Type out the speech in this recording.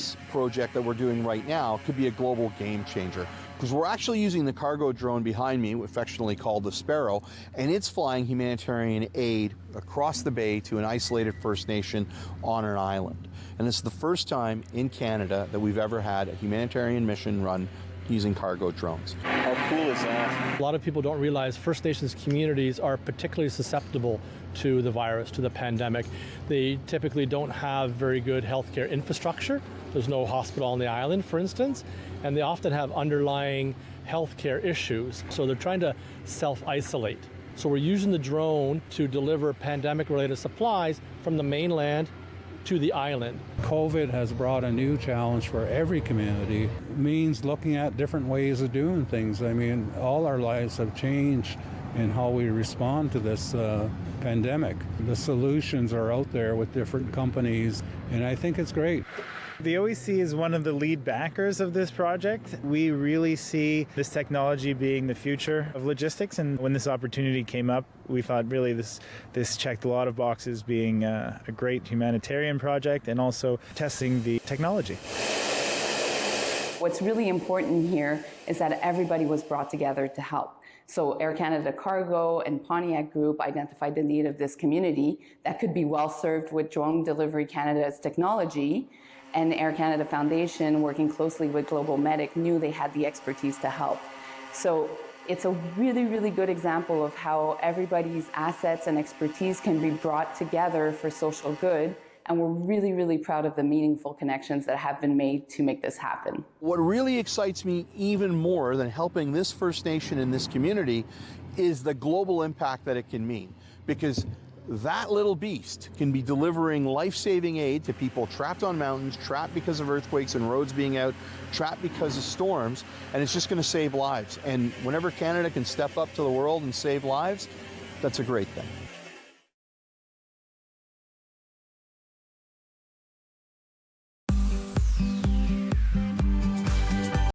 this project that we're doing right now could be a global game changer, because we're actually using the cargo drone behind me, affectionately called the Sparrow, and it's flying humanitarian aid across the bay to an isolated First Nation on an island. And this is the first time in Canada that we've ever had a humanitarian mission run using cargo drones. How cool is that? A lot of people don't realize First Nations communities are particularly susceptible to the virus, to the pandemic. They typically don't have very good healthcare infrastructure. There's no hospital on the island, for instance, and they often have underlying healthcare issues. So they're trying to self-isolate. So we're using the drone to deliver pandemic-related supplies from the mainland to the island. COVID has brought a new challenge for every community. It means looking at different ways of doing things. I mean, all our lives have changed in how we respond to this pandemic. The solutions are out there with different companies, and I think it's great. The OEC is one of the lead backers of this project. We really see this technology being the future of logistics, and when this opportunity came up, we thought really this checked a lot of boxes, being a great humanitarian project and also testing the technology. What's really important here is that everybody was brought together to help. So Air Canada Cargo and Pontiac Group identified the need of this community that could be well served with Drone Delivery Canada's technology, and Air Canada Foundation, working closely with Global Medic, knew they had the expertise to help. So it's a really, really good example of how everybody's assets and expertise can be brought together for social good. And we're really, really proud of the meaningful connections that have been made to make this happen. What really excites me even more than helping this First Nation in this community is the global impact that it can mean. Because that little beast can be delivering life-saving aid to people trapped on mountains, trapped because of earthquakes and roads being out, trapped because of storms, and it's just going to save lives. And whenever Canada can step up to the world and save lives, that's a great thing.